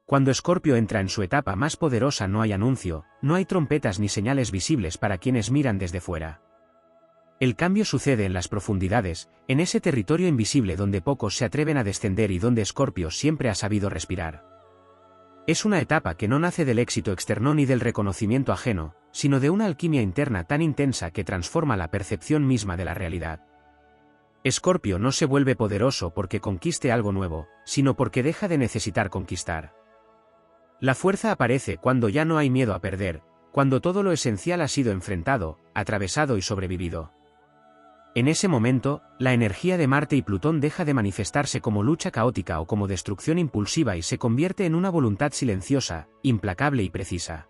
Cuando Escorpio entra en su etapa más poderosa no hay anuncio, no hay trompetas ni señales visibles para quienes miran desde fuera. El cambio sucede en las profundidades, en ese territorio invisible donde pocos se atreven a descender y donde Escorpio siempre ha sabido respirar. Es una etapa que no nace del éxito externo ni del reconocimiento ajeno, sino de una alquimia interna tan intensa que transforma la percepción misma de la realidad. Escorpio no se vuelve poderoso porque conquiste algo nuevo, sino porque deja de necesitar conquistar. La fuerza aparece cuando ya no hay miedo a perder, cuando todo lo esencial ha sido enfrentado, atravesado y sobrevivido. En ese momento, la energía de Marte y Plutón deja de manifestarse como lucha caótica o como destrucción impulsiva y se convierte en una voluntad silenciosa, implacable y precisa.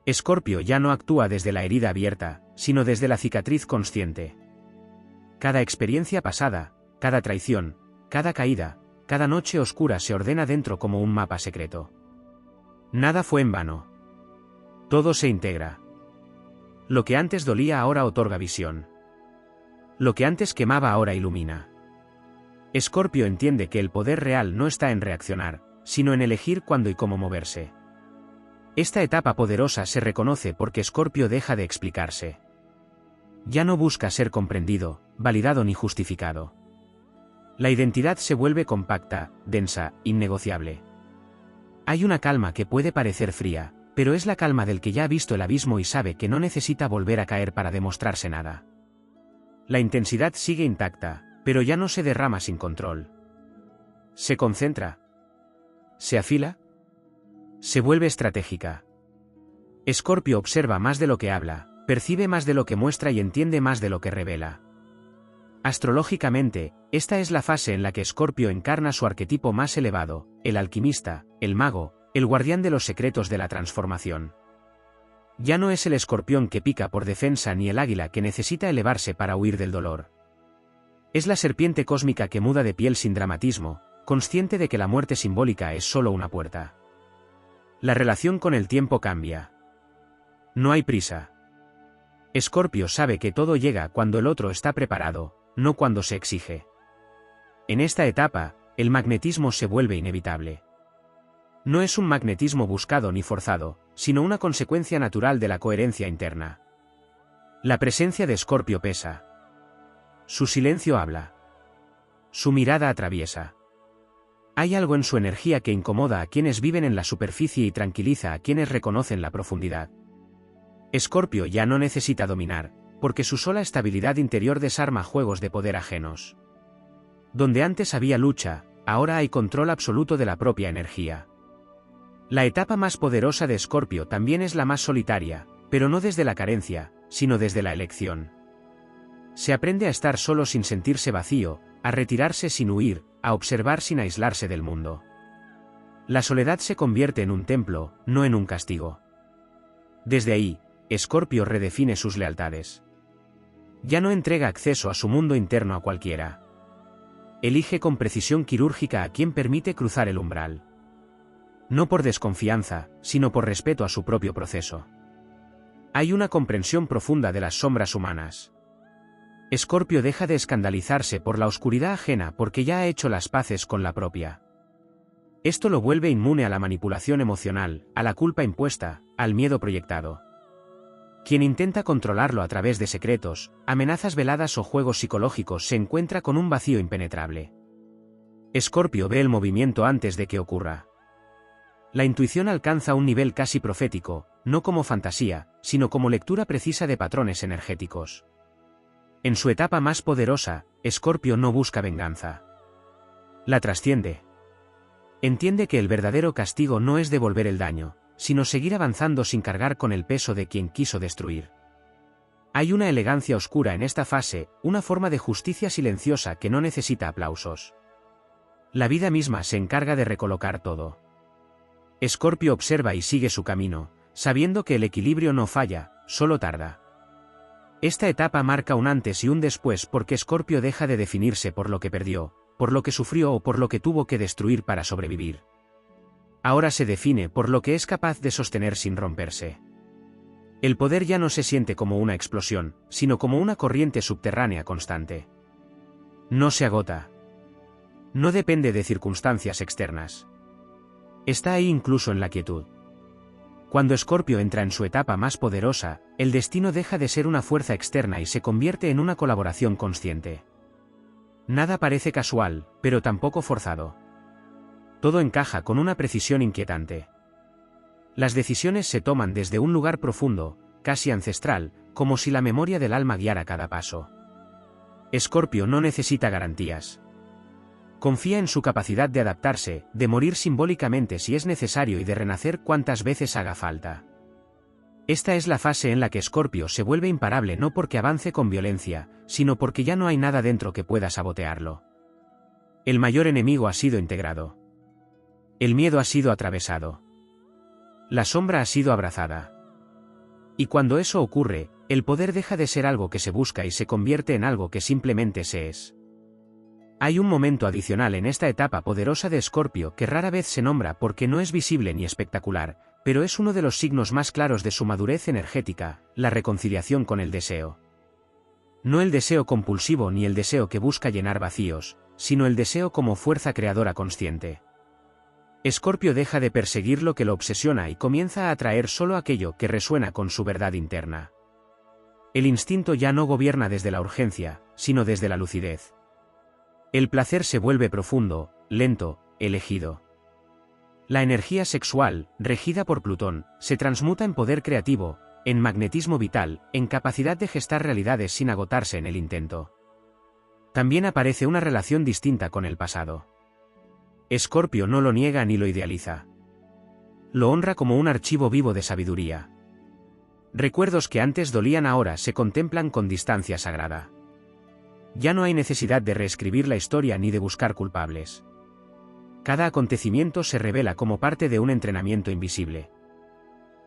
Escorpio ya no actúa desde la herida abierta, sino desde la cicatriz consciente. Cada experiencia pasada, cada traición, cada caída, cada noche oscura se ordena dentro como un mapa secreto. Nada fue en vano. Todo se integra. Lo que antes dolía ahora otorga visión. Lo que antes quemaba ahora ilumina. Escorpio entiende que el poder real no está en reaccionar, sino en elegir cuándo y cómo moverse. Esta etapa poderosa se reconoce porque Escorpio deja de explicarse. Ya no busca ser comprendido, validado ni justificado. La identidad se vuelve compacta, densa, innegociable. Hay una calma que puede parecer fría, pero es la calma del que ya ha visto el abismo y sabe que no necesita volver a caer para demostrarse nada. La intensidad sigue intacta, pero ya no se derrama sin control. Se concentra. Se afila. Se vuelve estratégica. Escorpio observa más de lo que habla, percibe más de lo que muestra y entiende más de lo que revela. Astrológicamente, esta es la fase en la que Escorpio encarna su arquetipo más elevado, el alquimista, el mago, el guardián de los secretos de la transformación. Ya no es el escorpión que pica por defensa ni el águila que necesita elevarse para huir del dolor. Es la serpiente cósmica que muda de piel sin dramatismo, consciente de que la muerte simbólica es solo una puerta. La relación con el tiempo cambia. No hay prisa. Escorpio sabe que todo llega cuando el otro está preparado, no cuando se exige. En esta etapa, el magnetismo se vuelve inevitable. No es un magnetismo buscado ni forzado, sino una consecuencia natural de la coherencia interna. La presencia de Escorpio pesa. Su silencio habla. Su mirada atraviesa. Hay algo en su energía que incomoda a quienes viven en la superficie y tranquiliza a quienes reconocen la profundidad. Escorpio ya no necesita dominar, porque su sola estabilidad interior desarma juegos de poder ajenos. Donde antes había lucha, ahora hay control absoluto de la propia energía. La etapa más poderosa de Escorpio también es la más solitaria, pero no desde la carencia, sino desde la elección. Se aprende a estar solo sin sentirse vacío, a retirarse sin huir, a observar sin aislarse del mundo. La soledad se convierte en un templo, no en un castigo. Desde ahí, Escorpio redefine sus lealtades. Ya no entrega acceso a su mundo interno a cualquiera. Elige con precisión quirúrgica a quien permite cruzar el umbral. No por desconfianza, sino por respeto a su propio proceso. Hay una comprensión profunda de las sombras humanas. Escorpio deja de escandalizarse por la oscuridad ajena porque ya ha hecho las paces con la propia. Esto lo vuelve inmune a la manipulación emocional, a la culpa impuesta, al miedo proyectado. Quien intenta controlarlo a través de secretos, amenazas veladas o juegos psicológicos se encuentra con un vacío impenetrable. Escorpio ve el movimiento antes de que ocurra. La intuición alcanza un nivel casi profético, no como fantasía, sino como lectura precisa de patrones energéticos. En su etapa más poderosa, Escorpio no busca venganza. La trasciende. Entiende que el verdadero castigo no es devolver el daño, sino seguir avanzando sin cargar con el peso de quien quiso destruir. Hay una elegancia oscura en esta fase, una forma de justicia silenciosa que no necesita aplausos. La vida misma se encarga de recolocar todo. Escorpio observa y sigue su camino, sabiendo que el equilibrio no falla, solo tarda. Esta etapa marca un antes y un después porque Escorpio deja de definirse por lo que perdió, por lo que sufrió o por lo que tuvo que destruir para sobrevivir. Ahora se define por lo que es capaz de sostener sin romperse. El poder ya no se siente como una explosión, sino como una corriente subterránea constante. No se agota. No depende de circunstancias externas. Está ahí incluso en la quietud. Cuando Escorpio entra en su etapa más poderosa, el destino deja de ser una fuerza externa y se convierte en una colaboración consciente. Nada parece casual, pero tampoco forzado. Todo encaja con una precisión inquietante. Las decisiones se toman desde un lugar profundo, casi ancestral, como si la memoria del alma guiara cada paso. Escorpio no necesita garantías. Confía en su capacidad de adaptarse, de morir simbólicamente si es necesario y de renacer cuantas veces haga falta. Esta es la fase en la que Escorpio se vuelve imparable no porque avance con violencia, sino porque ya no hay nada dentro que pueda sabotearlo. El mayor enemigo ha sido integrado. El miedo ha sido atravesado. La sombra ha sido abrazada. Y cuando eso ocurre, el poder deja de ser algo que se busca y se convierte en algo que simplemente se es. Hay un momento adicional en esta etapa poderosa de Escorpio que rara vez se nombra porque no es visible ni espectacular, pero es uno de los signos más claros de su madurez energética, la reconciliación con el deseo. No el deseo compulsivo ni el deseo que busca llenar vacíos, sino el deseo como fuerza creadora consciente. Escorpio deja de perseguir lo que lo obsesiona y comienza a atraer solo aquello que resuena con su verdad interna. El instinto ya no gobierna desde la urgencia, sino desde la lucidez. El placer se vuelve profundo, lento, elegido. La energía sexual, regida por Plutón, se transmuta en poder creativo, en magnetismo vital, en capacidad de gestar realidades sin agotarse en el intento. También aparece una relación distinta con el pasado. Escorpio no lo niega ni lo idealiza. Lo honra como un archivo vivo de sabiduría. Recuerdos que antes dolían ahora se contemplan con distancia sagrada. Ya no hay necesidad de reescribir la historia ni de buscar culpables. Cada acontecimiento se revela como parte de un entrenamiento invisible.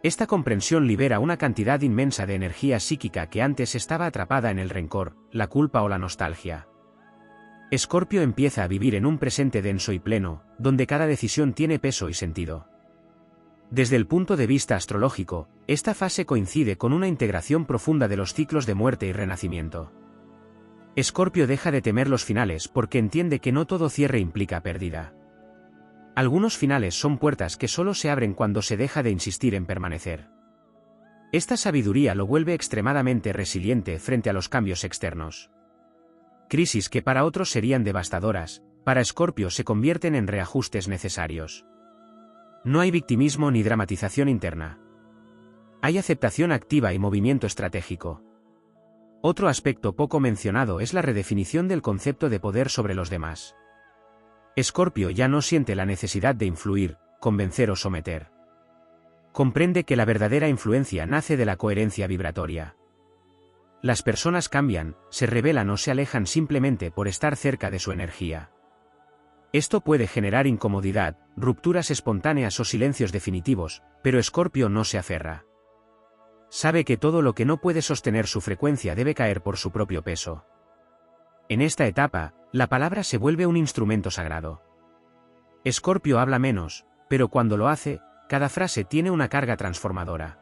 Esta comprensión libera una cantidad inmensa de energía psíquica que antes estaba atrapada en el rencor, la culpa o la nostalgia. Escorpio empieza a vivir en un presente denso y pleno, donde cada decisión tiene peso y sentido. Desde el punto de vista astrológico, esta fase coincide con una integración profunda de los ciclos de muerte y renacimiento. Escorpio deja de temer los finales porque entiende que no todo cierre implica pérdida. Algunos finales son puertas que solo se abren cuando se deja de insistir en permanecer. Esta sabiduría lo vuelve extremadamente resiliente frente a los cambios externos. Crisis que para otros serían devastadoras, para Escorpio se convierten en reajustes necesarios. No hay victimismo ni dramatización interna. Hay aceptación activa y movimiento estratégico. Otro aspecto poco mencionado es la redefinición del concepto de poder sobre los demás. Escorpio ya no siente la necesidad de influir, convencer o someter. Comprende que la verdadera influencia nace de la coherencia vibratoria. Las personas cambian, se rebelan o se alejan simplemente por estar cerca de su energía. Esto puede generar incomodidad, rupturas espontáneas o silencios definitivos, pero Escorpio no se aferra. Sabe que todo lo que no puede sostener su frecuencia debe caer por su propio peso. En esta etapa, la palabra se vuelve un instrumento sagrado. Escorpio habla menos, pero cuando lo hace, cada frase tiene una carga transformadora.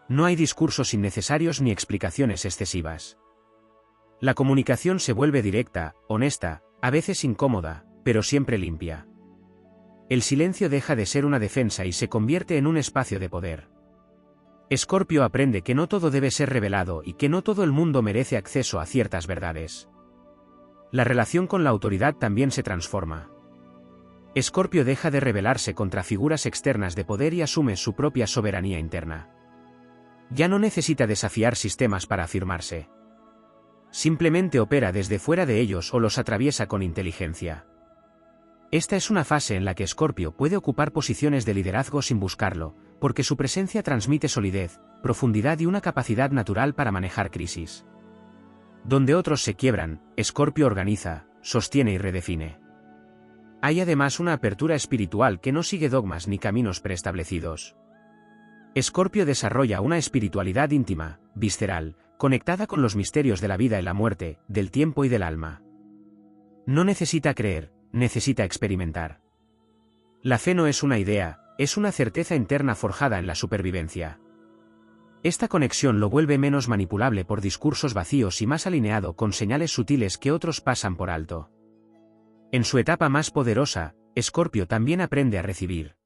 No hay discursos innecesarios ni explicaciones excesivas. La comunicación se vuelve directa, honesta, a veces incómoda, pero siempre limpia. El silencio deja de ser una defensa y se convierte en un espacio de poder. Escorpio aprende que no todo debe ser revelado y que no todo el mundo merece acceso a ciertas verdades. La relación con la autoridad también se transforma. Escorpio deja de rebelarse contra figuras externas de poder y asume su propia soberanía interna. Ya no necesita desafiar sistemas para afirmarse. Simplemente opera desde fuera de ellos o los atraviesa con inteligencia. Esta es una fase en la que Escorpio puede ocupar posiciones de liderazgo sin buscarlo, porque su presencia transmite solidez, profundidad y una capacidad natural para manejar crisis. Donde otros se quiebran, Escorpio organiza, sostiene y redefine. Hay además una apertura espiritual que no sigue dogmas ni caminos preestablecidos. Escorpio desarrolla una espiritualidad íntima, visceral, conectada con los misterios de la vida y la muerte, del tiempo y del alma. No necesita creer, necesita experimentar. La fe no es una idea, es una certeza interna forjada en la supervivencia. Esta conexión lo vuelve menos manipulable por discursos vacíos y más alineado con señales sutiles que otros pasan por alto. En su etapa más poderosa, Escorpio también aprende a recibir.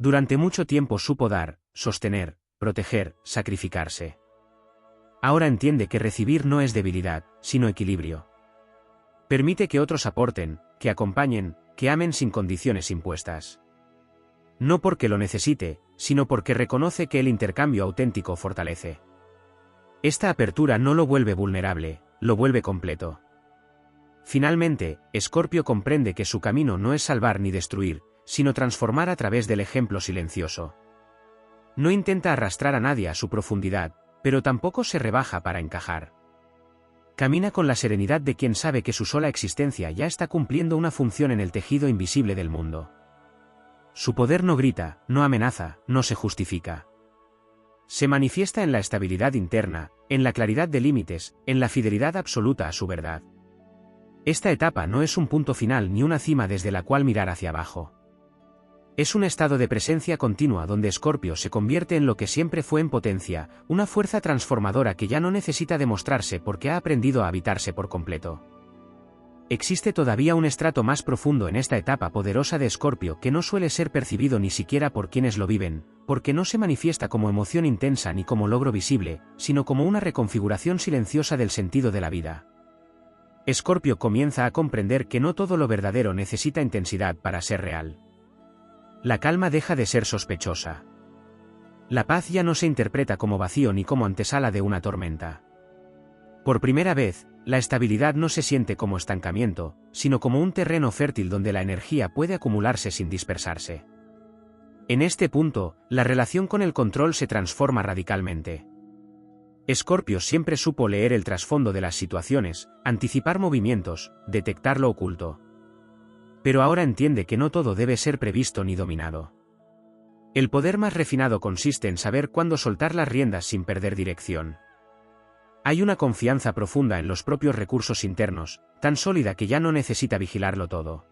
Durante mucho tiempo supo dar, sostener, proteger, sacrificarse. Ahora entiende que recibir no es debilidad, sino equilibrio. Permite que otros aporten, que acompañen, que amen sin condiciones impuestas. No porque lo necesite, sino porque reconoce que el intercambio auténtico fortalece. Esta apertura no lo vuelve vulnerable, lo vuelve completo. Finalmente, Escorpio comprende que su camino no es salvar ni destruir, sino transformar a través del ejemplo silencioso. No intenta arrastrar a nadie a su profundidad, pero tampoco se rebaja para encajar. Camina con la serenidad de quien sabe que su sola existencia ya está cumpliendo una función en el tejido invisible del mundo. Su poder no grita, no amenaza, no se justifica. Se manifiesta en la estabilidad interna, en la claridad de límites, en la fidelidad absoluta a su verdad. Esta etapa no es un punto final ni una cima desde la cual mirar hacia abajo. Es un estado de presencia continua donde Escorpio se convierte en lo que siempre fue en potencia, una fuerza transformadora que ya no necesita demostrarse porque ha aprendido a habitarse por completo. Existe todavía un estrato más profundo en esta etapa poderosa de Escorpio que no suele ser percibido ni siquiera por quienes lo viven, porque no se manifiesta como emoción intensa ni como logro visible, sino como una reconfiguración silenciosa del sentido de la vida. Escorpio comienza a comprender que no todo lo verdadero necesita intensidad para ser real. La calma deja de ser sospechosa. La paz ya no se interpreta como vacío ni como antesala de una tormenta. Por primera vez, la estabilidad no se siente como estancamiento, sino como un terreno fértil donde la energía puede acumularse sin dispersarse. En este punto, la relación con el control se transforma radicalmente. Escorpio siempre supo leer el trasfondo de las situaciones, anticipar movimientos, detectar lo oculto. Pero ahora entiende que no todo debe ser previsto ni dominado. El poder más refinado consiste en saber cuándo soltar las riendas sin perder dirección. Hay una confianza profunda en los propios recursos internos, tan sólida que ya no necesita vigilarlo todo.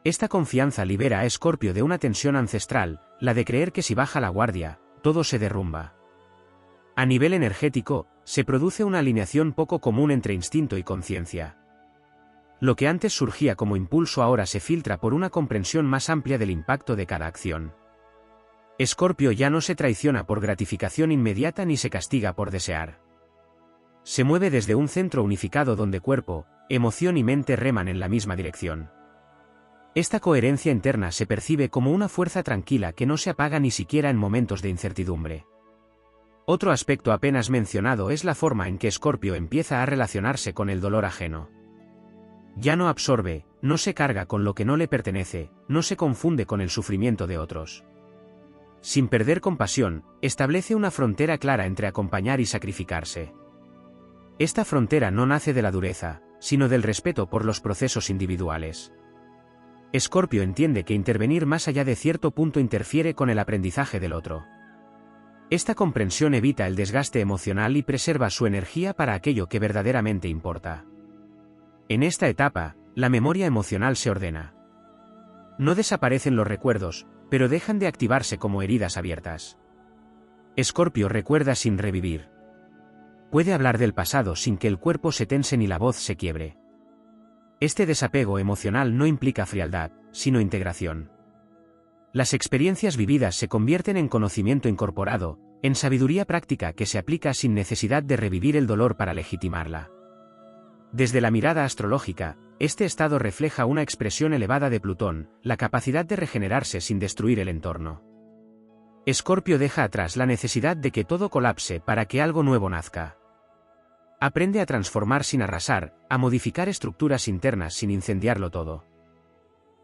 Esta confianza libera a Escorpio de una tensión ancestral, la de creer que si baja la guardia, todo se derrumba. A nivel energético, se produce una alineación poco común entre instinto y conciencia. Lo que antes surgía como impulso ahora se filtra por una comprensión más amplia del impacto de cada acción. Escorpio ya no se traiciona por gratificación inmediata ni se castiga por desear. Se mueve desde un centro unificado donde cuerpo, emoción y mente reman en la misma dirección. Esta coherencia interna se percibe como una fuerza tranquila que no se apaga ni siquiera en momentos de incertidumbre. Otro aspecto apenas mencionado es la forma en que Escorpio empieza a relacionarse con el dolor ajeno. Ya no absorbe, no se carga con lo que no le pertenece, no se confunde con el sufrimiento de otros. Sin perder compasión, establece una frontera clara entre acompañar y sacrificarse. Esta frontera no nace de la dureza, sino del respeto por los procesos individuales. Escorpio entiende que intervenir más allá de cierto punto interfiere con el aprendizaje del otro. Esta comprensión evita el desgaste emocional y preserva su energía para aquello que verdaderamente importa. En esta etapa, la memoria emocional se ordena. No desaparecen los recuerdos, pero dejan de activarse como heridas abiertas. Escorpio recuerda sin revivir. Puede hablar del pasado sin que el cuerpo se tense ni la voz se quiebre. Este desapego emocional no implica frialdad, sino integración. Las experiencias vividas se convierten en conocimiento incorporado, en sabiduría práctica que se aplica sin necesidad de revivir el dolor para legitimarla. Desde la mirada astrológica, este estado refleja una expresión elevada de Plutón, la capacidad de regenerarse sin destruir el entorno. Escorpio deja atrás la necesidad de que todo colapse para que algo nuevo nazca. Aprende a transformar sin arrasar, a modificar estructuras internas sin incendiarlo todo.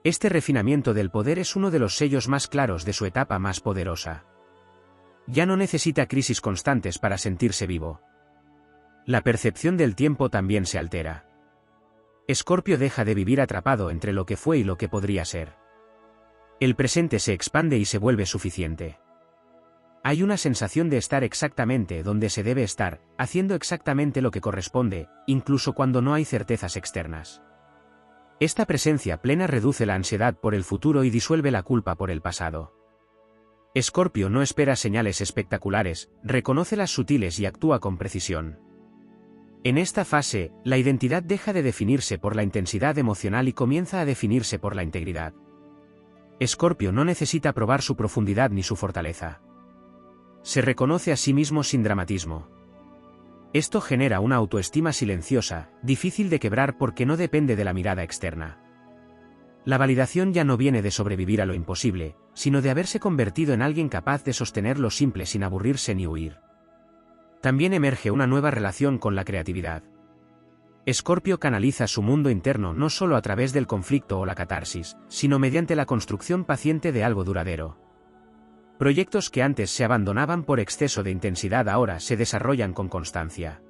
Este refinamiento del poder es uno de los sellos más claros de su etapa más poderosa. Ya no necesita crisis constantes para sentirse vivo. La percepción del tiempo también se altera. Escorpio deja de vivir atrapado entre lo que fue y lo que podría ser. El presente se expande y se vuelve suficiente. Hay una sensación de estar exactamente donde se debe estar, haciendo exactamente lo que corresponde, incluso cuando no hay certezas externas. Esta presencia plena reduce la ansiedad por el futuro y disuelve la culpa por el pasado. Escorpio no espera señales espectaculares, reconoce las sutiles y actúa con precisión. En esta fase, la identidad deja de definirse por la intensidad emocional y comienza a definirse por la integridad. Escorpio no necesita probar su profundidad ni su fortaleza. Se reconoce a sí mismo sin dramatismo. Esto genera una autoestima silenciosa, difícil de quebrar porque no depende de la mirada externa. La validación ya no viene de sobrevivir a lo imposible, sino de haberse convertido en alguien capaz de sostener lo simple sin aburrirse ni huir. También emerge una nueva relación con la creatividad. Escorpio canaliza su mundo interno no solo a través del conflicto o la catarsis, sino mediante la construcción paciente de algo duradero. Proyectos que antes se abandonaban por exceso de intensidad ahora se desarrollan con constancia.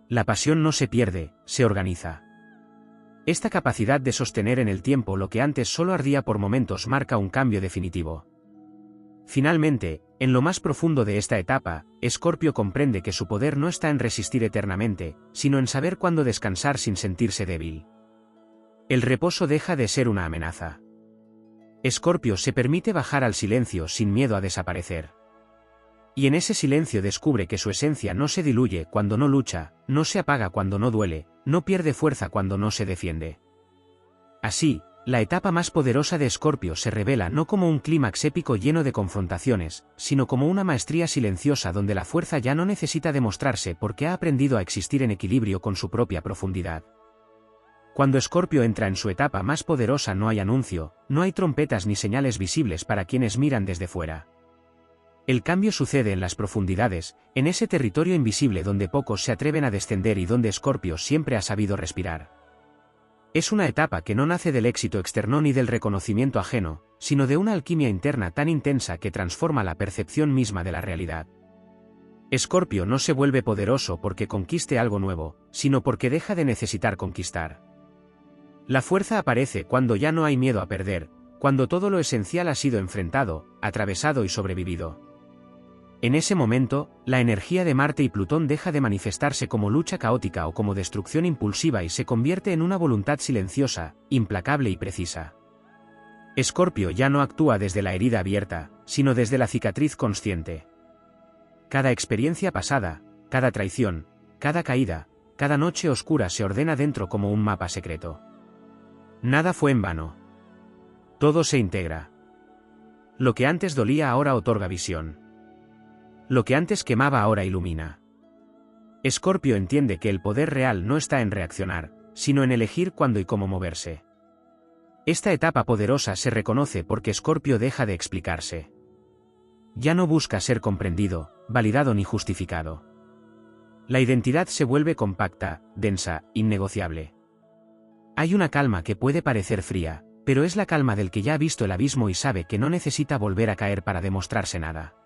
La pasión no se pierde, se organiza. Esta capacidad de sostener en el tiempo lo que antes solo ardía por momentos marca un cambio definitivo. Finalmente, en lo más profundo de esta etapa, Escorpio comprende que su poder no está en resistir eternamente, sino en saber cuándo descansar sin sentirse débil. El reposo deja de ser una amenaza. Escorpio se permite bajar al silencio sin miedo a desaparecer. Y en ese silencio descubre que su esencia no se diluye cuando no lucha, no se apaga cuando no duele, no pierde fuerza cuando no se defiende. Así, la etapa más poderosa de Escorpio se revela no como un clímax épico lleno de confrontaciones, sino como una maestría silenciosa donde la fuerza ya no necesita demostrarse porque ha aprendido a existir en equilibrio con su propia profundidad. Cuando Escorpio entra en su etapa más poderosa no hay anuncio, no hay trompetas ni señales visibles para quienes miran desde fuera. El cambio sucede en las profundidades, en ese territorio invisible donde pocos se atreven a descender y donde Escorpio siempre ha sabido respirar. Es una etapa que no nace del éxito externo ni del reconocimiento ajeno, sino de una alquimia interna tan intensa que transforma la percepción misma de la realidad. Escorpio no se vuelve poderoso porque conquiste algo nuevo, sino porque deja de necesitar conquistar. La fuerza aparece cuando ya no hay miedo a perder, cuando todo lo esencial ha sido enfrentado, atravesado y sobrevivido. En ese momento, la energía de Marte y Plutón deja de manifestarse como lucha caótica o como destrucción impulsiva y se convierte en una voluntad silenciosa, implacable y precisa. Escorpio ya no actúa desde la herida abierta, sino desde la cicatriz consciente. Cada experiencia pasada, cada traición, cada caída, cada noche oscura se ordena dentro como un mapa secreto. Nada fue en vano. Todo se integra. Lo que antes dolía ahora otorga visión. Lo que antes quemaba ahora ilumina. Escorpio entiende que el poder real no está en reaccionar, sino en elegir cuándo y cómo moverse. Esta etapa poderosa se reconoce porque Escorpio deja de explicarse. Ya no busca ser comprendido, validado ni justificado. La identidad se vuelve compacta, densa, innegociable. Hay una calma que puede parecer fría, pero es la calma del que ya ha visto el abismo y sabe que no necesita volver a caer para demostrarse nada.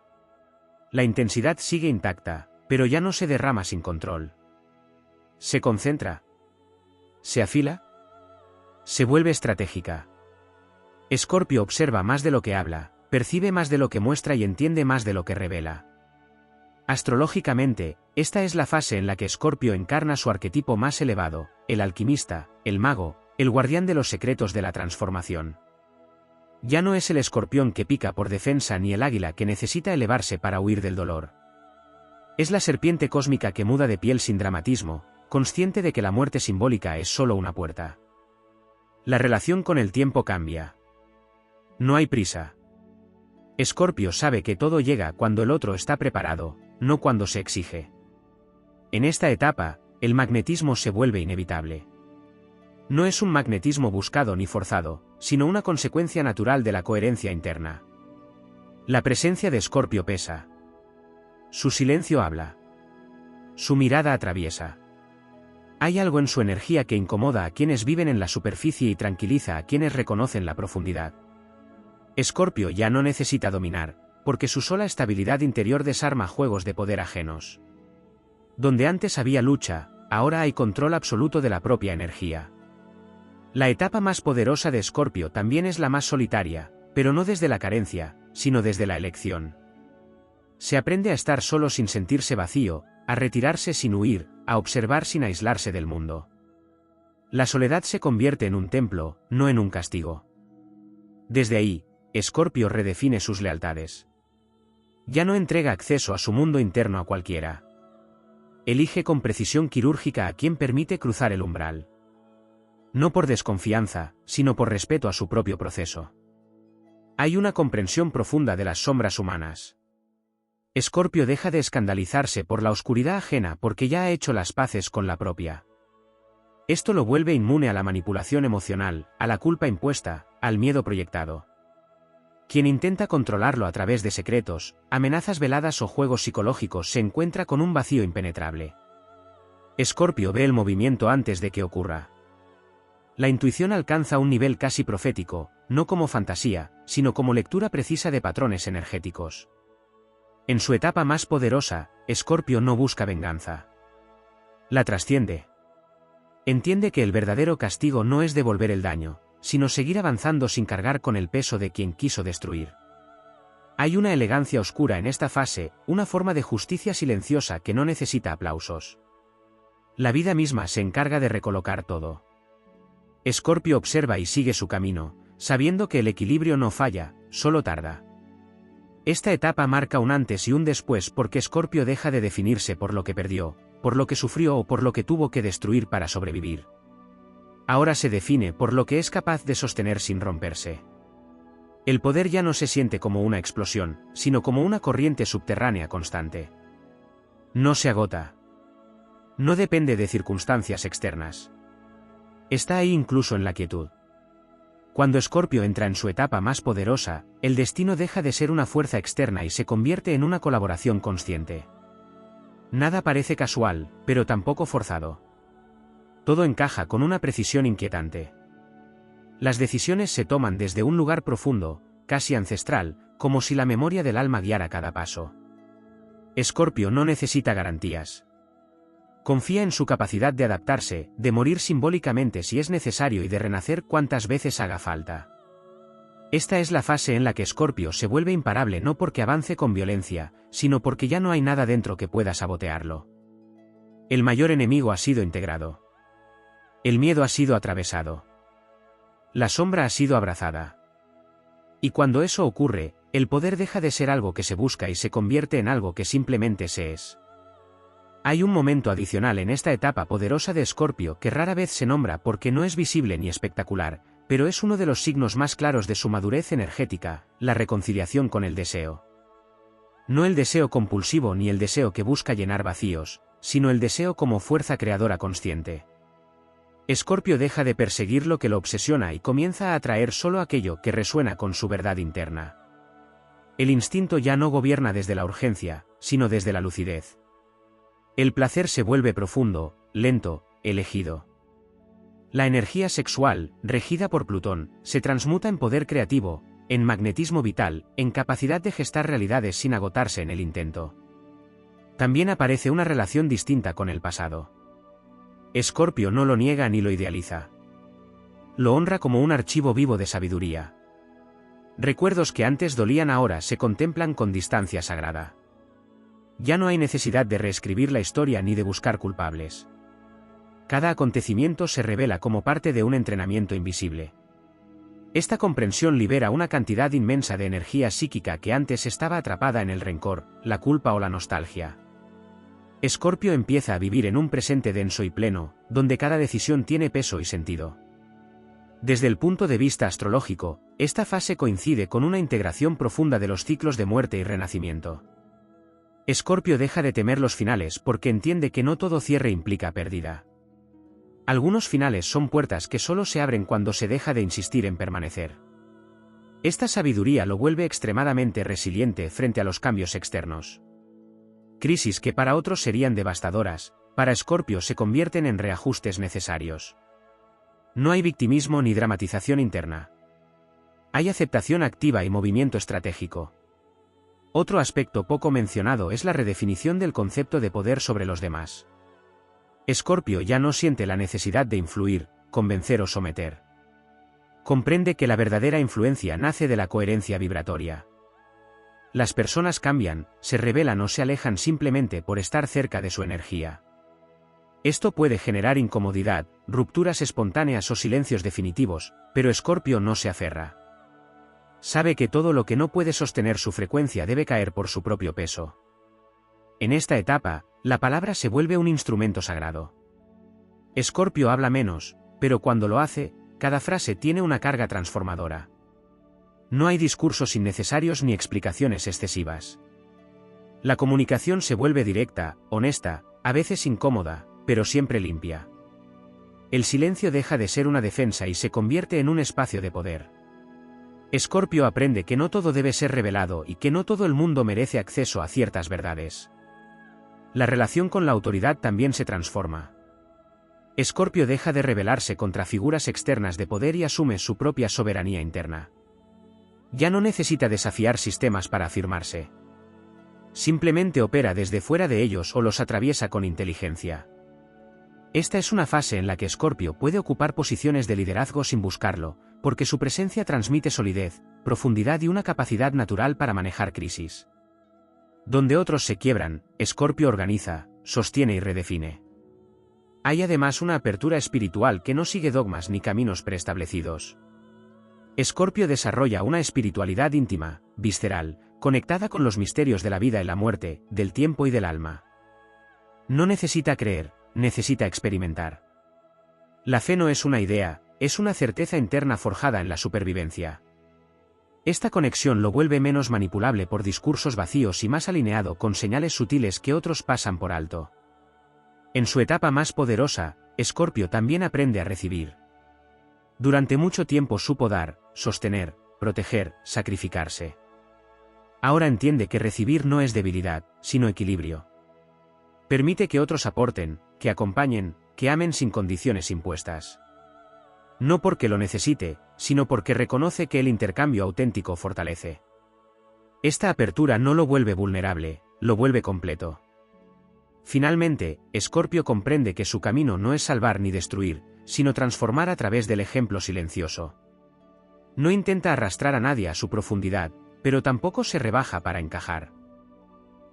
La intensidad sigue intacta, pero ya no se derrama sin control. Se concentra. Se afila. Se vuelve estratégica. Escorpio observa más de lo que habla, percibe más de lo que muestra y entiende más de lo que revela. Astrológicamente, esta es la fase en la que Escorpio encarna su arquetipo más elevado, el alquimista, el mago, el guardián de los secretos de la transformación. Ya no es el escorpión que pica por defensa ni el águila que necesita elevarse para huir del dolor. Es la serpiente cósmica que muda de piel sin dramatismo, consciente de que la muerte simbólica es solo una puerta. La relación con el tiempo cambia. No hay prisa. Escorpio sabe que todo llega cuando el otro está preparado, no cuando se exige. En esta etapa, el magnetismo se vuelve inevitable. No es un magnetismo buscado ni forzado, sino una consecuencia natural de la coherencia interna. La presencia de Escorpio pesa. Su silencio habla. Su mirada atraviesa. Hay algo en su energía que incomoda a quienes viven en la superficie y tranquiliza a quienes reconocen la profundidad. Escorpio ya no necesita dominar, porque su sola estabilidad interior desarma juegos de poder ajenos. Donde antes había lucha, ahora hay control absoluto de la propia energía. La etapa más poderosa de Escorpio también es la más solitaria, pero no desde la carencia, sino desde la elección. Se aprende a estar solo sin sentirse vacío, a retirarse sin huir, a observar sin aislarse del mundo. La soledad se convierte en un templo, no en un castigo. Desde ahí, Escorpio redefine sus lealtades. Ya no entrega acceso a su mundo interno a cualquiera. Elige con precisión quirúrgica a quien permite cruzar el umbral. No por desconfianza, sino por respeto a su propio proceso. Hay una comprensión profunda de las sombras humanas. Escorpio deja de escandalizarse por la oscuridad ajena porque ya ha hecho las paces con la propia. Esto lo vuelve inmune a la manipulación emocional, a la culpa impuesta, al miedo proyectado. Quien intenta controlarlo a través de secretos, amenazas veladas o juegos psicológicos se encuentra con un vacío impenetrable. Escorpio ve el movimiento antes de que ocurra. La intuición alcanza un nivel casi profético, no como fantasía, sino como lectura precisa de patrones energéticos. En su etapa más poderosa, Escorpio no busca venganza. La trasciende. Entiende que el verdadero castigo no es devolver el daño, sino seguir avanzando sin cargar con el peso de quien quiso destruir. Hay una elegancia oscura en esta fase, una forma de justicia silenciosa que no necesita aplausos. La vida misma se encarga de recolocar todo. Escorpio observa y sigue su camino, sabiendo que el equilibrio no falla, solo tarda. Esta etapa marca un antes y un después porque Escorpio deja de definirse por lo que perdió, por lo que sufrió o por lo que tuvo que destruir para sobrevivir. Ahora se define por lo que es capaz de sostener sin romperse. El poder ya no se siente como una explosión, sino como una corriente subterránea constante. No se agota. No depende de circunstancias externas. Está ahí incluso en la quietud. Cuando Escorpio entra en su etapa más poderosa, el destino deja de ser una fuerza externa y se convierte en una colaboración consciente. Nada parece casual, pero tampoco forzado. Todo encaja con una precisión inquietante. Las decisiones se toman desde un lugar profundo, casi ancestral, como si la memoria del alma guiara cada paso. Escorpio no necesita garantías. Confía en su capacidad de adaptarse, de morir simbólicamente si es necesario y de renacer cuantas veces haga falta. Esta es la fase en la que Escorpio se vuelve imparable no porque avance con violencia, sino porque ya no hay nada dentro que pueda sabotearlo. El mayor enemigo ha sido integrado. El miedo ha sido atravesado. La sombra ha sido abrazada. Y cuando eso ocurre, el poder deja de ser algo que se busca y se convierte en algo que simplemente se es. Hay un momento adicional en esta etapa poderosa de Escorpio que rara vez se nombra porque no es visible ni espectacular, pero es uno de los signos más claros de su madurez energética, la reconciliación con el deseo. No el deseo compulsivo ni el deseo que busca llenar vacíos, sino el deseo como fuerza creadora consciente. Escorpio deja de perseguir lo que lo obsesiona y comienza a atraer solo aquello que resuena con su verdad interna. El instinto ya no gobierna desde la urgencia, sino desde la lucidez. El placer se vuelve profundo, lento, elegido. La energía sexual, regida por Plutón, se transmuta en poder creativo, en magnetismo vital, en capacidad de gestar realidades sin agotarse en el intento. También aparece una relación distinta con el pasado. Escorpio no lo niega ni lo idealiza. Lo honra como un archivo vivo de sabiduría. Recuerdos que antes dolían ahora se contemplan con distancia sagrada. Ya no hay necesidad de reescribir la historia ni de buscar culpables. Cada acontecimiento se revela como parte de un entrenamiento invisible. Esta comprensión libera una cantidad inmensa de energía psíquica que antes estaba atrapada en el rencor, la culpa o la nostalgia. Escorpio empieza a vivir en un presente denso y pleno, donde cada decisión tiene peso y sentido. Desde el punto de vista astrológico, esta fase coincide con una integración profunda de los ciclos de muerte y renacimiento. Escorpio deja de temer los finales porque entiende que no todo cierre implica pérdida. Algunos finales son puertas que solo se abren cuando se deja de insistir en permanecer. Esta sabiduría lo vuelve extremadamente resiliente frente a los cambios externos. Crisis que para otros serían devastadoras, para Escorpio se convierten en reajustes necesarios. No hay victimismo ni dramatización interna. Hay aceptación activa y movimiento estratégico. Otro aspecto poco mencionado es la redefinición del concepto de poder sobre los demás. Escorpio ya no siente la necesidad de influir, convencer o someter. Comprende que la verdadera influencia nace de la coherencia vibratoria. Las personas cambian, se rebelan o se alejan simplemente por estar cerca de su energía. Esto puede generar incomodidad, rupturas espontáneas o silencios definitivos, pero Escorpio no se aferra. Sabe que todo lo que no puede sostener su frecuencia debe caer por su propio peso. En esta etapa, la palabra se vuelve un instrumento sagrado. Escorpio habla menos, pero cuando lo hace, cada frase tiene una carga transformadora. No hay discursos innecesarios ni explicaciones excesivas. La comunicación se vuelve directa, honesta, a veces incómoda, pero siempre limpia. El silencio deja de ser una defensa y se convierte en un espacio de poder. Escorpio aprende que no todo debe ser revelado y que no todo el mundo merece acceso a ciertas verdades. La relación con la autoridad también se transforma. Escorpio deja de rebelarse contra figuras externas de poder y asume su propia soberanía interna. Ya no necesita desafiar sistemas para afirmarse. Simplemente opera desde fuera de ellos o los atraviesa con inteligencia. Esta es una fase en la que Escorpio puede ocupar posiciones de liderazgo sin buscarlo, porque su presencia transmite solidez, profundidad y una capacidad natural para manejar crisis. Donde otros se quiebran, Escorpio organiza, sostiene y redefine. Hay además una apertura espiritual que no sigue dogmas ni caminos preestablecidos. Escorpio desarrolla una espiritualidad íntima, visceral, conectada con los misterios de la vida y la muerte, del tiempo y del alma. No necesita creer, necesita experimentar. La fe no es una idea, es una certeza interna forjada en la supervivencia. Esta conexión lo vuelve menos manipulable por discursos vacíos y más alineado con señales sutiles que otros pasan por alto. En su etapa más poderosa, Escorpio también aprende a recibir. Durante mucho tiempo supo dar, sostener, proteger, sacrificarse. Ahora entiende que recibir no es debilidad, sino equilibrio. Permite que otros aporten, que acompañen, que amen sin condiciones impuestas. No porque lo necesite, sino porque reconoce que el intercambio auténtico fortalece. Esta apertura no lo vuelve vulnerable, lo vuelve completo. Finalmente, Escorpio comprende que su camino no es salvar ni destruir, sino transformar a través del ejemplo silencioso. No intenta arrastrar a nadie a su profundidad, pero tampoco se rebaja para encajar.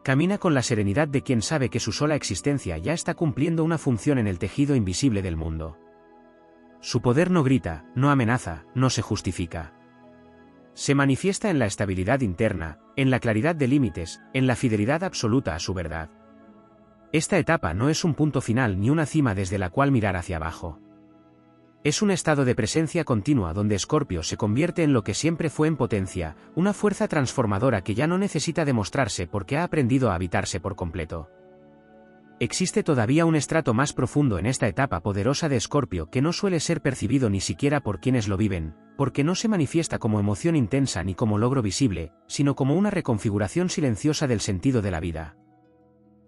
Camina con la serenidad de quien sabe que su sola existencia ya está cumpliendo una función en el tejido invisible del mundo. Su poder no grita, no amenaza, no se justifica. Se manifiesta en la estabilidad interna, en la claridad de límites, en la fidelidad absoluta a su verdad. Esta etapa no es un punto final ni una cima desde la cual mirar hacia abajo. Es un estado de presencia continua donde Escorpio se convierte en lo que siempre fue en potencia, una fuerza transformadora que ya no necesita demostrarse porque ha aprendido a habitarse por completo. Existe todavía un estrato más profundo en esta etapa poderosa de Escorpio que no suele ser percibido ni siquiera por quienes lo viven, porque no se manifiesta como emoción intensa ni como logro visible, sino como una reconfiguración silenciosa del sentido de la vida.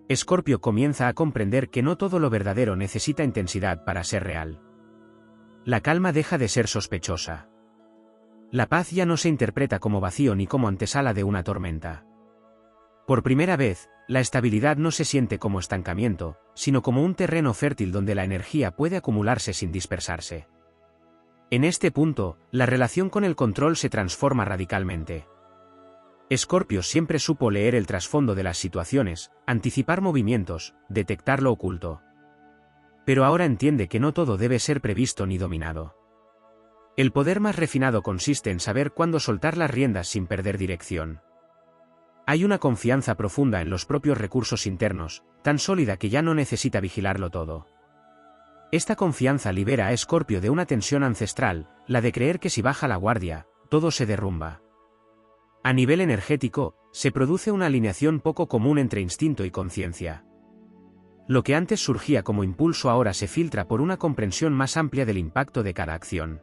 Escorpio comienza a comprender que no todo lo verdadero necesita intensidad para ser real. La calma deja de ser sospechosa. La paz ya no se interpreta como vacío ni como antesala de una tormenta. Por primera vez, la estabilidad no se siente como estancamiento, sino como un terreno fértil donde la energía puede acumularse sin dispersarse. En este punto, la relación con el control se transforma radicalmente. Escorpio siempre supo leer el trasfondo de las situaciones, anticipar movimientos, detectar lo oculto. Pero ahora entiende que no todo debe ser previsto ni dominado. El poder más refinado consiste en saber cuándo soltar las riendas sin perder dirección. Hay una confianza profunda en los propios recursos internos, tan sólida que ya no necesita vigilarlo todo. Esta confianza libera a Escorpio de una tensión ancestral, la de creer que si baja la guardia, todo se derrumba. A nivel energético, se produce una alineación poco común entre instinto y conciencia. Lo que antes surgía como impulso ahora se filtra por una comprensión más amplia del impacto de cada acción.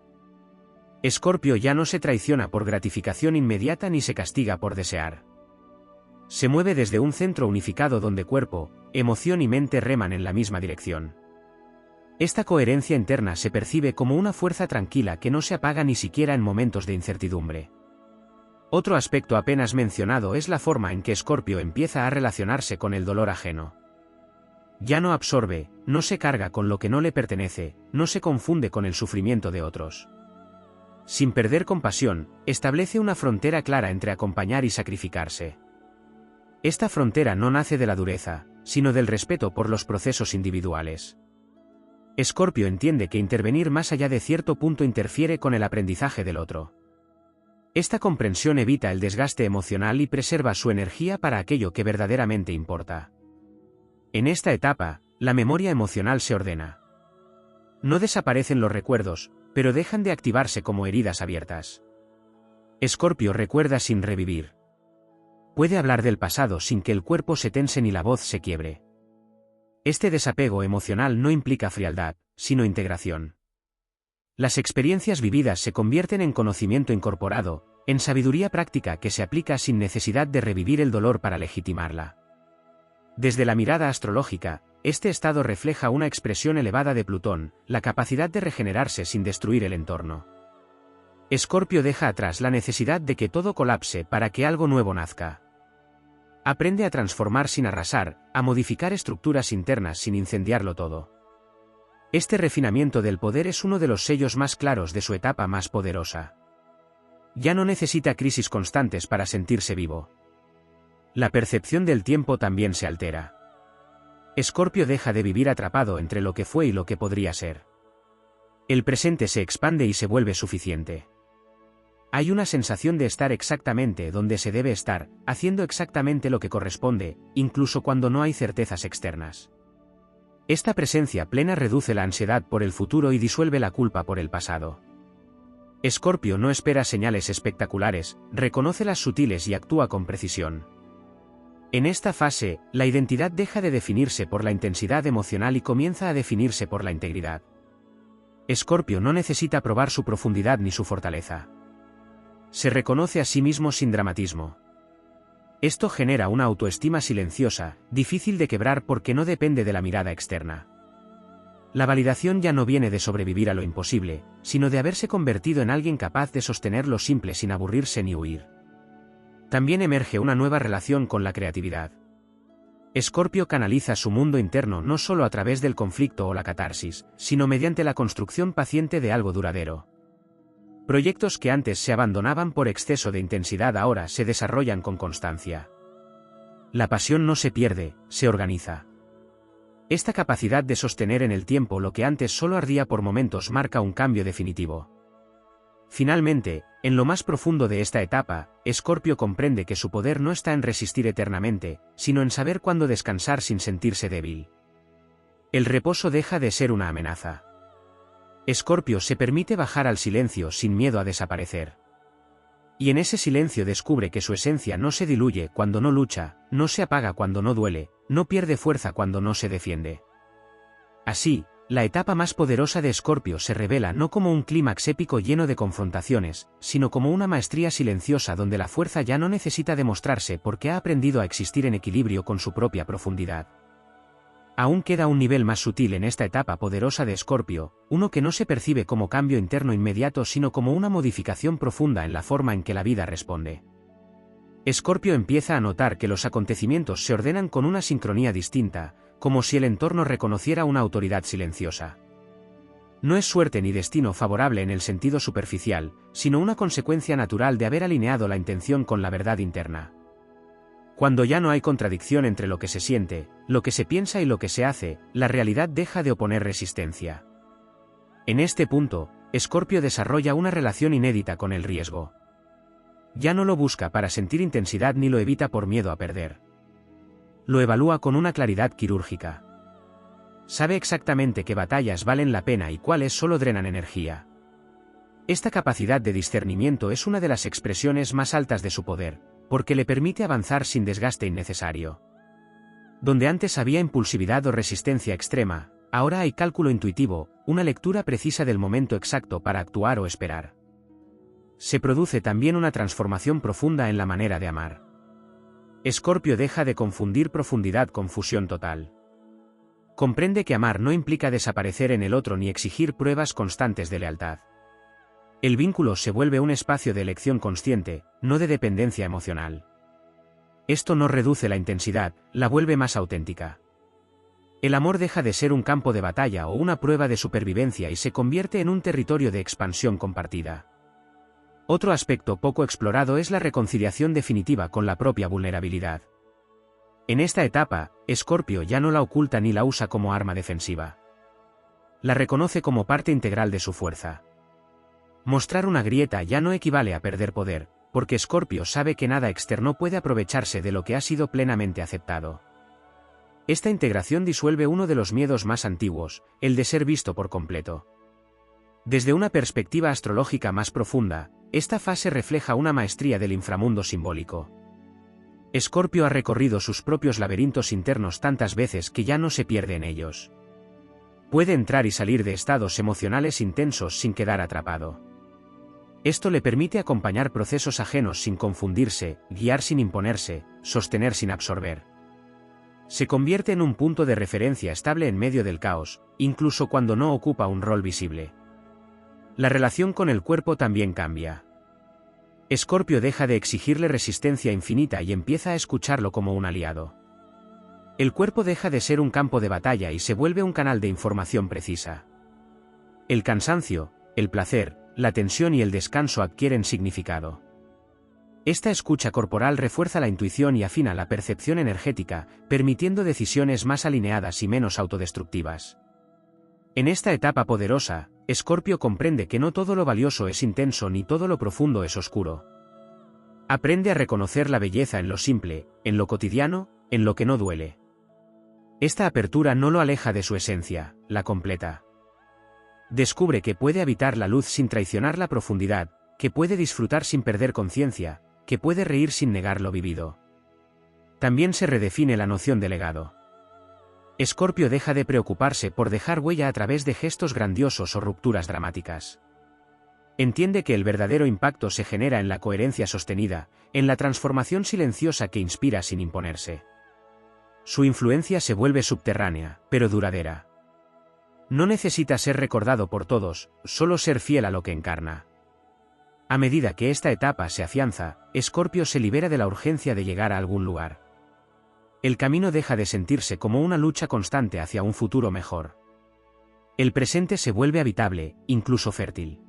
Escorpio ya no se traiciona por gratificación inmediata ni se castiga por desear. Se mueve desde un centro unificado donde cuerpo, emoción y mente reman en la misma dirección. Esta coherencia interna se percibe como una fuerza tranquila que no se apaga ni siquiera en momentos de incertidumbre. Otro aspecto apenas mencionado es la forma en que Escorpio empieza a relacionarse con el dolor ajeno. Ya no absorbe, no se carga con lo que no le pertenece, no se confunde con el sufrimiento de otros. Sin perder compasión, establece una frontera clara entre acompañar y sacrificarse. Esta frontera no nace de la dureza, sino del respeto por los procesos individuales. Escorpio entiende que intervenir más allá de cierto punto interfiere con el aprendizaje del otro. Esta comprensión evita el desgaste emocional y preserva su energía para aquello que verdaderamente importa. En esta etapa, la memoria emocional se ordena. No desaparecen los recuerdos, pero dejan de activarse como heridas abiertas. Escorpio recuerda sin revivir. Puede hablar del pasado sin que el cuerpo se tense ni la voz se quiebre. Este desapego emocional no implica frialdad, sino integración. Las experiencias vividas se convierten en conocimiento incorporado, en sabiduría práctica que se aplica sin necesidad de revivir el dolor para legitimarla. Desde la mirada astrológica, este estado refleja una expresión elevada de Plutón, la capacidad de regenerarse sin destruir el entorno. Escorpio deja atrás la necesidad de que todo colapse para que algo nuevo nazca. Aprende a transformar sin arrasar, a modificar estructuras internas sin incendiarlo todo. Este refinamiento del poder es uno de los sellos más claros de su etapa más poderosa. Ya no necesita crisis constantes para sentirse vivo. La percepción del tiempo también se altera. Escorpio deja de vivir atrapado entre lo que fue y lo que podría ser. El presente se expande y se vuelve suficiente. Hay una sensación de estar exactamente donde se debe estar, haciendo exactamente lo que corresponde, incluso cuando no hay certezas externas. Esta presencia plena reduce la ansiedad por el futuro y disuelve la culpa por el pasado. Escorpio no espera señales espectaculares, reconoce las sutiles y actúa con precisión. En esta fase, la identidad deja de definirse por la intensidad emocional y comienza a definirse por la integridad. Escorpio no necesita probar su profundidad ni su fortaleza. Se reconoce a sí mismo sin dramatismo. Esto genera una autoestima silenciosa, difícil de quebrar porque no depende de la mirada externa. La validación ya no viene de sobrevivir a lo imposible, sino de haberse convertido en alguien capaz de sostener lo simple sin aburrirse ni huir. También emerge una nueva relación con la creatividad. Escorpio canaliza su mundo interno no solo a través del conflicto o la catarsis, sino mediante la construcción paciente de algo duradero. Proyectos que antes se abandonaban por exceso de intensidad ahora se desarrollan con constancia. La pasión no se pierde, se organiza. Esta capacidad de sostener en el tiempo lo que antes solo ardía por momentos marca un cambio definitivo. Finalmente, en lo más profundo de esta etapa, Escorpio comprende que su poder no está en resistir eternamente, sino en saber cuándo descansar sin sentirse débil. El reposo deja de ser una amenaza. Escorpio se permite bajar al silencio sin miedo a desaparecer. Y en ese silencio descubre que su esencia no se diluye cuando no lucha, no se apaga cuando no duele, no pierde fuerza cuando no se defiende. Así, la etapa más poderosa de Escorpio se revela no como un clímax épico lleno de confrontaciones, sino como una maestría silenciosa donde la fuerza ya no necesita demostrarse porque ha aprendido a existir en equilibrio con su propia profundidad. Aún queda un nivel más sutil en esta etapa poderosa de Escorpio, uno que no se percibe como cambio interno inmediato sino como una modificación profunda en la forma en que la vida responde. Escorpio empieza a notar que los acontecimientos se ordenan con una sincronía distinta, como si el entorno reconociera una autoridad silenciosa. No es suerte ni destino favorable en el sentido superficial, sino una consecuencia natural de haber alineado la intención con la verdad interna. Cuando ya no hay contradicción entre lo que se siente, lo que se piensa y lo que se hace, la realidad deja de oponer resistencia. En este punto, Escorpio desarrolla una relación inédita con el riesgo. Ya no lo busca para sentir intensidad ni lo evita por miedo a perder. Lo evalúa con una claridad quirúrgica. Sabe exactamente qué batallas valen la pena y cuáles solo drenan energía. Esta capacidad de discernimiento es una de las expresiones más altas de su poder, porque le permite avanzar sin desgaste innecesario. Donde antes había impulsividad o resistencia extrema, ahora hay cálculo intuitivo, una lectura precisa del momento exacto para actuar o esperar. Se produce también una transformación profunda en la manera de amar. Escorpio deja de confundir profundidad con fusión total. Comprende que amar no implica desaparecer en el otro ni exigir pruebas constantes de lealtad. El vínculo se vuelve un espacio de elección consciente, no de dependencia emocional. Esto no reduce la intensidad, la vuelve más auténtica. El amor deja de ser un campo de batalla o una prueba de supervivencia y se convierte en un territorio de expansión compartida. Otro aspecto poco explorado es la reconciliación definitiva con la propia vulnerabilidad. En esta etapa, Escorpio ya no la oculta ni la usa como arma defensiva. La reconoce como parte integral de su fuerza. Mostrar una grieta ya no equivale a perder poder, porque Escorpio sabe que nada externo puede aprovecharse de lo que ha sido plenamente aceptado. Esta integración disuelve uno de los miedos más antiguos, el de ser visto por completo. Desde una perspectiva astrológica más profunda, Esta fase refleja una maestría del inframundo simbólico. Escorpio ha recorrido sus propios laberintos internos tantas veces que ya no se pierde en ellos. Puede entrar y salir de estados emocionales intensos sin quedar atrapado. Esto le permite acompañar procesos ajenos sin confundirse, guiar sin imponerse, sostener sin absorber. Se convierte en un punto de referencia estable en medio del caos, incluso cuando no ocupa un rol visible. La relación con el cuerpo también cambia. Escorpio deja de exigirle resistencia infinita y empieza a escucharlo como un aliado. El cuerpo deja de ser un campo de batalla y se vuelve un canal de información precisa. El cansancio, el placer, la tensión y el descanso adquieren significado. Esta escucha corporal refuerza la intuición y afina la percepción energética, permitiendo decisiones más alineadas y menos autodestructivas. En esta etapa poderosa, Escorpio comprende que no todo lo valioso es intenso ni todo lo profundo es oscuro. Aprende a reconocer la belleza en lo simple, en lo cotidiano, en lo que no duele. Esta apertura no lo aleja de su esencia, la completa. Descubre que puede habitar la luz sin traicionar la profundidad, que puede disfrutar sin perder conciencia, que puede reír sin negar lo vivido. También se redefine la noción de legado. Escorpio deja de preocuparse por dejar huella a través de gestos grandiosos o rupturas dramáticas. Entiende que el verdadero impacto se genera en la coherencia sostenida, en la transformación silenciosa que inspira sin imponerse. Su influencia se vuelve subterránea, pero duradera. No necesita ser recordado por todos, solo ser fiel a lo que encarna. A medida que esta etapa se afianza, Escorpio se libera de la urgencia de llegar a algún lugar. El camino deja de sentirse como una lucha constante hacia un futuro mejor. El presente se vuelve habitable, incluso fértil.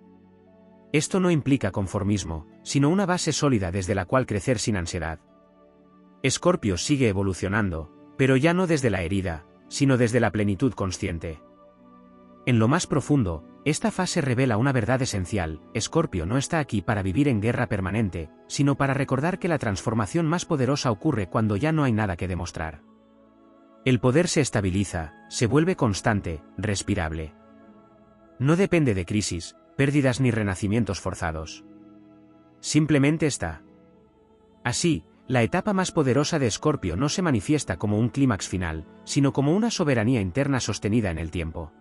Esto no implica conformismo, sino una base sólida desde la cual crecer sin ansiedad. Escorpio sigue evolucionando, pero ya no desde la herida, sino desde la plenitud consciente. En lo más profundo, esta fase revela una verdad esencial: Escorpio no está aquí para vivir en guerra permanente, sino para recordar que la transformación más poderosa ocurre cuando ya no hay nada que demostrar. El poder se estabiliza, se vuelve constante, respirable. No depende de crisis, pérdidas ni renacimientos forzados. Simplemente está. Así, la etapa más poderosa de Escorpio no se manifiesta como un clímax final, sino como una soberanía interna sostenida en el tiempo.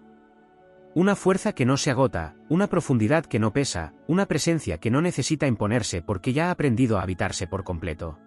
Una fuerza que no se agota, una profundidad que no pesa, una presencia que no necesita imponerse porque ya ha aprendido a habitarse por completo.